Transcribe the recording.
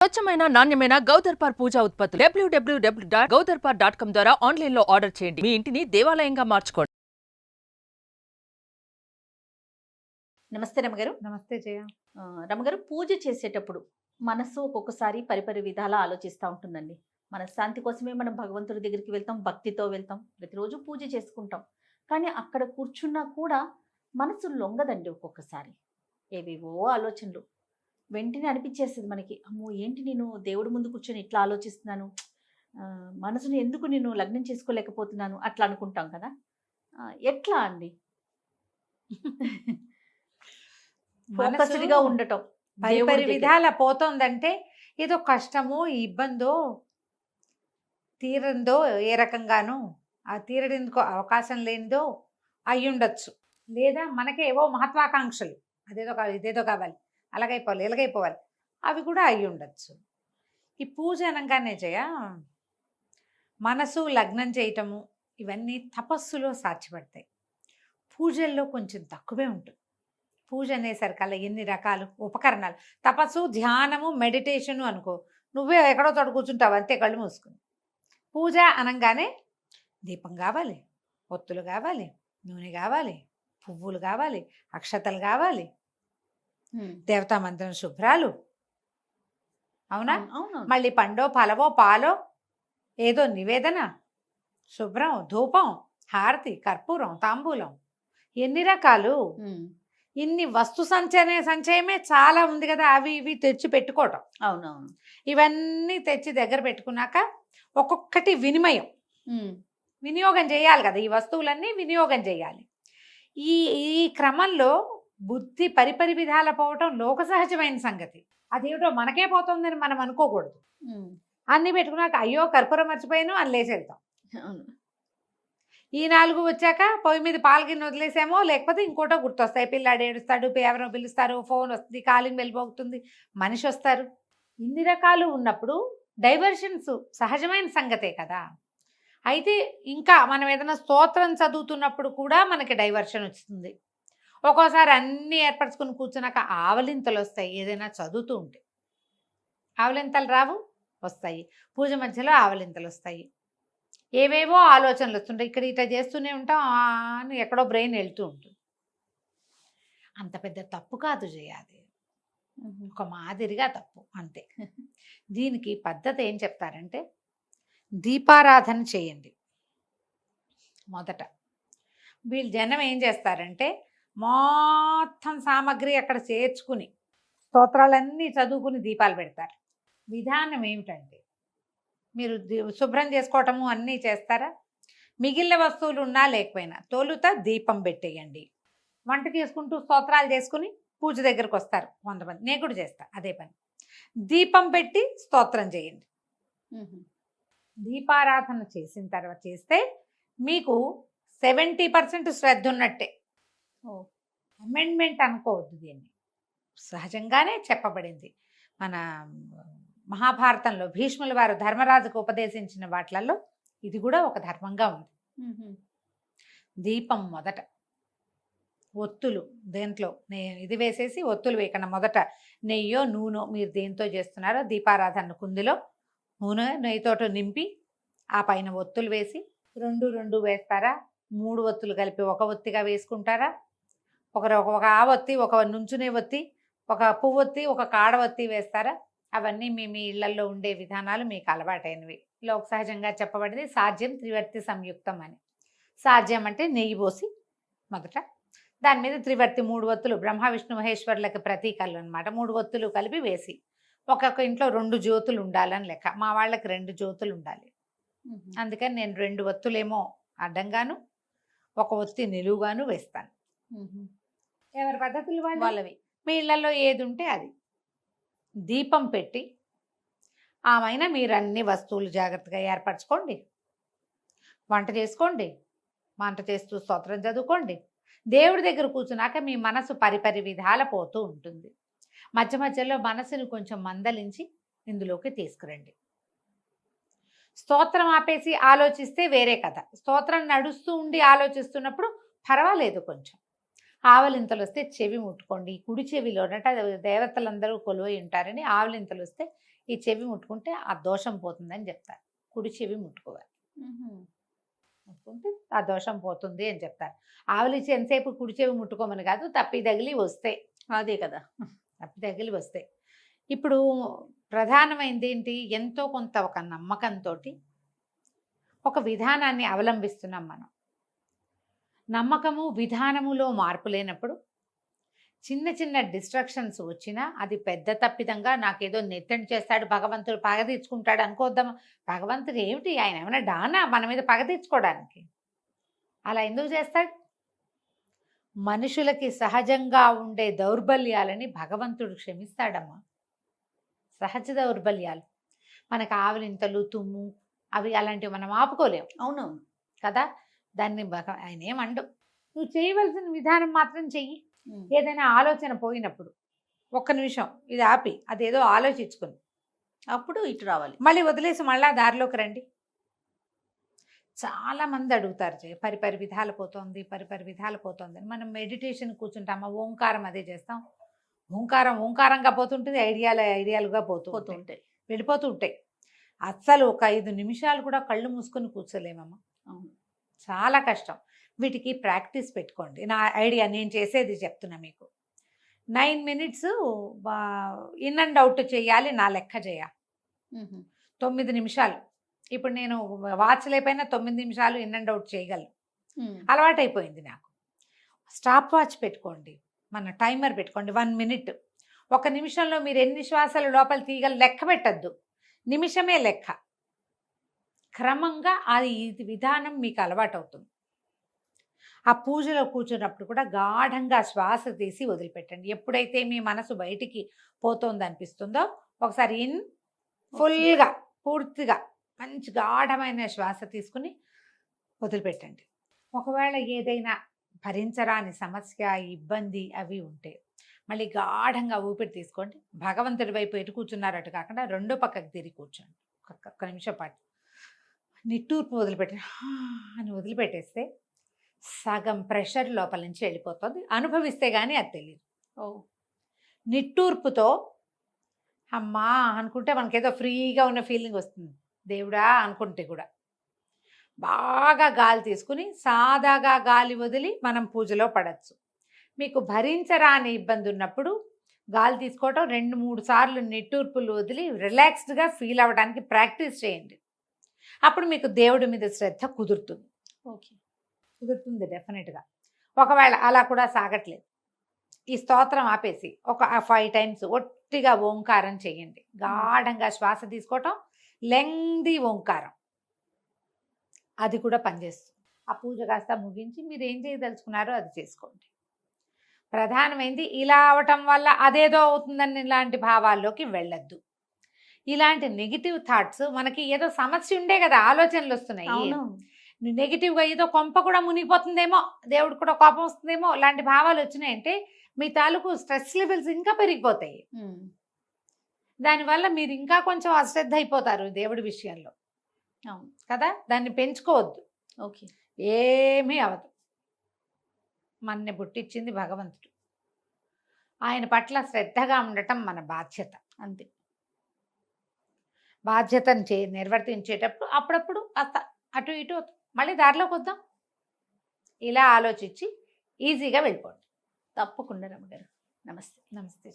స్వచ్ఛమైన నాణ్యమైన గౌదర్పార్ పూజా ఉత్పత్తులు www.gaudarpar.com ద్వారా ఆన్లైన్ లో ఆర్డర్ చేయండి. మీ ఇంటిని దేవాలయంగా మార్చుకోండి. నమస్తే రమగారు. నమస్తే జయ. రమగారు, పూజ చేసేటప్పుడు మనసు ఒక్కొక్కసారి పరిపరి విధాలా ఆలోచిస్తూ ఉంటుందండి. మన శాంతి కోసమే మనం భగవంతుడి దగ్గరికి వెళ్తాం, భక్తితో వెళ్తాం, ప్రతిరోజు పూజ చేసుకుంటాం. కానీ అక్కడ కూర్చున్నా కూడా మనసు లొంగదండి. ఒక్కొక్కసారి ఏవేవో ఆలోచనలు వెంటనే అనిపించేస్తుంది మనకి. అమ్మో, ఏంటి నేను దేవుడి ముందు కూర్చొని ఇట్లా ఆలోచిస్తున్నాను, మనసుని ఎందుకు నేను లగ్నం చేసుకోలేకపోతున్నాను అట్లా అనుకుంటాం కదా. ఎట్లా అండి ఫోకస్డ్గా ఉండటం పరిపరి విధాల పోతోందంటే ఏదో కష్టమో ఇబ్బందో తీరందో, ఏ రకంగానూ ఆ తీరడిందుకో అవకాశం లేనిదో అయ్యుండొచ్చు. లేదా మనకే ఏవో మహత్వాకాంక్షలు, అదేదో కావాలి, ఇదేదో కావాలి, అలాగైపోవాలి, ఇలాగైపోవాలి, అవి కూడా అయ్యుండొచ్చు. ఈ పూజ అనగానే జయ, మనసు లగ్నం చేయటము ఇవన్నీ తపస్సులో సాధ్యపడతాయి. పూజల్లో కొంచెం తక్కువే ఉంటుంది. పూజ అనేసరికల్లా ఎన్ని రకాలు ఉపకరణాలు, తపస్సు, ధ్యానము, మెడిటేషను అనుకో, నువ్వే ఎక్కడో చోట కూర్చుంటావు అంతే కళ్ళు మూసుకుని. పూజ అనగానే దీపం కావాలి, ఒత్తులు కావాలి, నూనె కావాలి, పువ్వులు కావాలి, అక్షతలు కావాలి, దేవతా మంత్రం శుభ్రాలు, అవునా? మళ్ళీ పండో ఫలవో పాలో ఏదో నివేదన, శుభ్రం, ధూపం, హారతి, కర్పూరం, తాంబూలం, ఎన్ని రకాలు. ఇన్ని వస్తు సంచయమే చాలా ఉంది కదా. అవి ఇవి తెచ్చి పెట్టుకోవటం. అవునవును. ఇవన్నీ తెచ్చి దగ్గర పెట్టుకున్నాక ఒక్కొక్కటి వినియోగం చేయాలి కదా. ఈ వస్తువులన్నీ వినియోగం చేయాలి. ఈ ఈ క్రమంలో బుద్ధి పరిపరి విధాల పోవటం లోక సహజమైన సంగతి. అదేమిటో మనకే పోతుందని మనం అనుకోకూడదు. అన్నీ పెట్టుకున్నాక అయ్యో కర్పూరం మర్చిపోయాను అని లేచెళ్తాం. ఈ 4 వచ్చాక పొయ్యి మీద పాలు గిన్నె వదిలేసామో, లేకపోతే ఇంకోటో గుర్తొస్తాయి. పిల్లాడు ఏడుస్తాడు, ఎవరో పిలుస్తారు, ఫోన్ వస్తుంది, కాలింగ్ వెళ్ళిపోతుంది, మనిషి వస్తారు. ఇన్ని రకాలు ఉన్నప్పుడు డైవర్షన్స్ సహజమైన సంగతే కదా. అయితే ఇంకా మనం ఏదైనా స్తోత్రం చదువుతున్నప్పుడు కూడా మనకి డైవర్షన్ వస్తుంది. ఒక్కోసారి అన్నీ ఏర్పరచుకుని కూర్చున్నాక ఆవలింతలు వస్తాయి. ఏదైనా చదువుతూ ఉంటే ఆవలింతలు రావు, వస్తాయి. పూజ మధ్యలో ఆవలింతలు వస్తాయి. ఏవేవో ఆలోచనలు వస్తుంటాయి. ఇక్కడ ఇట్లా చేస్తూనే ఉంటాం అని ఎక్కడో బ్రెయిన్ వెళ్తూ ఉంటుంది. అంత పెద్ద తప్పు కాదు చేయాలి, ఒక మాదిరిగా తప్పు అంతే. దీనికి పద్ధతి ఏం చెప్తారంటే, దీపారాధన చేయండి మొదట. వీళ్ళు జనం ఏం చేస్తారంటే మొత్తం సామాగ్రి అక్కడ చేర్చుకుని స్తోత్రాలన్నీ చదువుకుని దీపాలు పెడతారు. విధానం ఏమిటంటే, మీరు శుభ్రం చేసుకోవటము అన్నీ చేస్తారా, మిగిలిన వస్తువులు ఉన్నా లేకపోయినా తొలుత దీపం పెట్టేయండి. వంట చేసుకుంటూ స్తోత్రాలు చేసుకుని పూజ దగ్గరకు వస్తారు కొంతమంది. నేను కూడా చేస్తా అదే పని. దీపం పెట్టి స్తోత్రం చేయండి. దీపారాధన చేసిన తర్వాత చేస్తే మీకు 70% శ్రద్ధ ఉన్నట్టే. అమెండ్మెంట్ అనుకోవద్దు, దీన్ని సహజంగానే చెప్పబడింది. మన మహాభారతంలో భీష్ముల వారు ధర్మరాజుకు ఉపదేశించిన వాటిలలో ఇది కూడా ఒక ధర్మంగా ఉంది. దీపం మొదట, ఒత్తులు దేంట్లో ఇది వేసేసి ఒత్తులు వేయకుండా మొదట నెయ్యో నూనె మీరు దేంతో చేస్తున్నారో దీపారాధన కుందిలో నూనె నెయ్యితోట నింపి ఆ పైన ఒత్తులు వేసి 2 వేస్తారా, 3 ఒత్తులు కలిపి ఒక ఒత్తిగా వేసుకుంటారా, ఒక ఆవొత్తి, ఒక నుంచునే ఒత్తి, ఒక పువ్వొత్తి, ఒక కాడవత్తి వేస్తారా. అవన్నీ మీ ఇళ్లలో ఉండే విధానాలు మీకు అలవాటైనవి. లోక సహజంగా చెప్పబడింది సాధ్యం త్రివర్తి సంయుక్తం అని. సాధ్యం అంటే నెయ్యి పోసి మొదట దాని మీద త్రివర్తి 3 ఒత్తులు, బ్రహ్మ విష్ణు మహేశ్వరులకు ప్రతీకలు అనమాట. 3 ఒత్తులు కలిపి వేసి, ఒక్కొక్క ఇంట్లో 2 జ్యోతులు ఉండాలని లెక్క. మా వాళ్ళకి 2 జ్యోతులు ఉండాలి. అందుకని నేను 2 ఒత్తులేమో అడ్డంగాను, ఒక ఒత్తి నిలువుగాను వేస్తాను. ఎవరి పద్ధతులు వాళ్ళవి. మీ ఇళ్లలో ఏది ఉంటే అది. దీపం పెట్టి ఆమెన మీరు అన్ని వస్తువులు జాగ్రత్తగా ఏర్పరచుకోండి. వంట చేసుకోండి, వంట చేస్తూ స్తోత్రం చదువుకోండి. దేవుడి దగ్గర కూర్చున్నాక మీ మనసు పరిపరి విధాల పోతూ ఉంటుంది. మధ్య మధ్యలో మనసుని కొంచెం మందలించి ఇందులోకి తీసుకురండి. స్తోత్రం ఆపేసి ఆలోచిస్తే వేరే కథ. స్తోత్రం నడుస్తూ ఉండి ఆలోచిస్తున్నప్పుడు పర్వాలేదు, కొంచెం ఆవలింతలు వస్తే చెవి ముట్టుకోండి. కుడి చెవిలోనట దేవతలందరూ కొలువై ఉంటారని ఆవలింతలు వస్తే ఈ చెవి ముట్టుకుంటే ఆ దోషం పోతుందని చెప్తారు. కుడి చెవి ముట్టుకోవాలి, ముట్టుకుంటే ఆ దోషం పోతుంది అని చెప్తారు. ఆవులిచ్చి ఎంతసేపు కుడి చెవి ముట్టుకోమని కాదు, తప్పి తగిలి వస్తే, అదే కదా. తప్పి తగిలి వస్తే. ఇప్పుడు ప్రధానమైనది ఏంటి, ఎంతో కొంత ఒక నమ్మకంతో ఒక విధానాన్ని అవలంబిస్తున్నాం మనం. నమ్మకము విధానములో మార్పు లేనప్పుడు చిన్న చిన్న డిస్ట్రక్షన్స్ వచ్చినా అది పెద్ద తప్పిదంగా నాకేదో నెత్తని చేస్తాడు భగవంతుడు, పగ తీర్చుకుంటాడు అనుకోద్దామా. భగవంతుడు ఏమిటి, ఆయన ఏమైనా డానా మన మీద పగ తీర్చుకోవడానికి? అలా ఎందుకు చేస్తాడు? మనుషులకి సహజంగా ఉండే దౌర్బల్యాలని భగవంతుడు క్షమిస్తాడమ్మా. సహజ దౌర్బల్యాలు, మనకు ఆవలింతలు, తుమ్ము, అవి అలాంటివి మనం ఆపుకోలేము. అవునవును కదా, దాన్ని ఆయన ఏమండు. నువ్వు చేయవలసిన విధానం మాత్రం చెయ్యి. ఏదైనా ఆలోచన పోయినప్పుడు ఒక్క నిమిషం ఇది ఆపి అదేదో ఆలోచించుకుని అప్పుడు ఇటు రావాలి. మళ్ళీ వదిలేసి మళ్ళా దారిలోకి రండి. చాలామంది అడుగుతారు, పరిపరి విధాలు పోతుంది, పరిపరి విధాలు పోతుంది అని. మనం మెడిటేషన్ కూర్చుంటామా, ఓంకారం అదే చేస్తాం. ఓంకారంగా పోతుంటుంది, ఐడియాలుగా పోతూ ఉంటాయి, వెళ్ళిపోతూ ఉంటాయి. అస్సలు ఒక 5 నిమిషాలు కూడా కళ్ళు మూసుకొని కూర్చోలేమమ్మా. చాలా కష్టం. వీటికి ప్రాక్టీస్ పెట్టుకోండి. నా ఐడియా, నేను చేసేది చెప్తున్నా మీకు. 9 minutes ఇన్ అండ్ అవుట్ చేయాలి, నా లెక్క చేయాలి. 9 నిమిషాలు. ఇప్పుడు నేను వాచ్ లేకపోయినా 9 నిమిషాలు ఇన్ అండ్ అవుట్ చేయగలను, అలవాటైపోయింది నాకు. స్టాప్ వాచ్ పెట్టుకోండి, మన టైమర్ పెట్టుకోండి. 1 minute. 1 నిమిషంలో మీరు ఎన్ని శ్వాసలు లోపల తీయగల లెక్క పెట్టద్దు, నిమిషమే లెక్క. క్రమంగా అది విధానం మీకు అలవాటు అవుతుంది. ఆ పూజలో కూర్చున్నప్పుడు కూడా గాఢంగా శ్వాస తీసి వదిలిపెట్టండి. ఎప్పుడైతే మీ మనసు బయటికి పోతుంది అనిపిస్తుందో ఒకసారి ఇన్ ఫుల్గా పూర్తిగా మంచి గాఢమైన శ్వాస తీసుకుని వదిలిపెట్టండి. ఒకవేళ ఏదైనా భరించరాని సమస్య, ఇబ్బంది అవి ఉంటే మళ్ళీ గాఢంగా ఊపిరి తీసుకోండి. భగవంతుడి వైపు ఎటు కూర్చున్నారు అటు కాకుండా రెండో పక్కకు తిరిగి కూర్చోండి. ఒక్క నిమిషం పాటు నిట్టూర్పు వదిలిపెట్టండి. అని వదిలిపెట్టేస్తే సగం ప్రెషర్ లోపల నుంచి వెళ్ళిపోతుంది. అనుభవిస్తే కానీ అది తెలియదు. నిట్టూర్పుతో అమ్మా అనుకుంటే మనకేదో ఫ్రీగా ఉన్న ఫీలింగ్ వస్తుంది. దేవుడా అనుకుంటే కూడా బాగా గాలి తీసుకుని సాదాగా గాలి వదిలి మనం పూజలో పడచ్చు. మీకు భరించరాని ఇబ్బంది ఉన్నప్పుడు గాలి తీసుకోవటం 2-3 సార్లు నిట్టూర్పులు వదిలి రిలాక్స్డ్గా ఫీల్ అవ్వడానికి ప్రాక్టీస్ చేయండి. అప్పుడు మీకు దేవుడి మీద శ్రద్ధ కుదురుతుంది. కుదురుతుంది డెఫినెట్గా. ఒకవేళ అలా కూడా సాగట్లేదు, ఈ స్తోత్రం ఆపేసి ఒక 5 times ఒట్టిగా ఓంకారం చేయండి. గాఢంగా శ్వాస తీసుకోవటం, లెంగ్దీ ఓంకారం, అది కూడా పనిచేస్తుంది. ఆ పూజ కాస్త ముగించి మీరు ఏం చేయదలుచుకున్నారో అది చేసుకోండి. ప్రధానమైంది ఇలా అవటం వల్ల అదేదో అవుతుందని ఇలాంటి భావాల్లోకి వెళ్ళొద్దు. ఇలాంటి నెగిటివ్ థాట్స్, మనకి ఏదో సమస్య ఉండే కదా ఆలోచనలు వస్తున్నాయి, నెగిటివ్గా ఏదో కొంప కూడా మునిగిపోతుందేమో, దేవుడు కూడా కోపం వస్తుందేమో, ఇలాంటి భావాలు వచ్చినాయంటే మీ తాలూకు స్ట్రెస్ లెవెల్స్ ఇంకా పెరిగిపోతాయి. దానివల్ల మీరు ఇంకా కొంచెం అశ్రద్ధ అయిపోతారు దేవుడి విషయంలో కదా. దాన్ని పెంచుకోవద్దు. ఏమీ అవదు. మన్ని పుట్టించింది భగవంతుడు, ఆయన పట్ల శ్రద్ధగా ఉండటం మన బాధ్యత. అంతే. బాధ్యతను నిర్వర్తించేటప్పుడు అప్పుడప్పుడు అటు ఇటు మళ్ళీ దారిలోకి వద్దాం. ఇలా ఆలోచించి ఈజీగా వెళ్ళిపోండి. తప్పకుండా రమ్మగారు. నమస్తే. నమస్తే.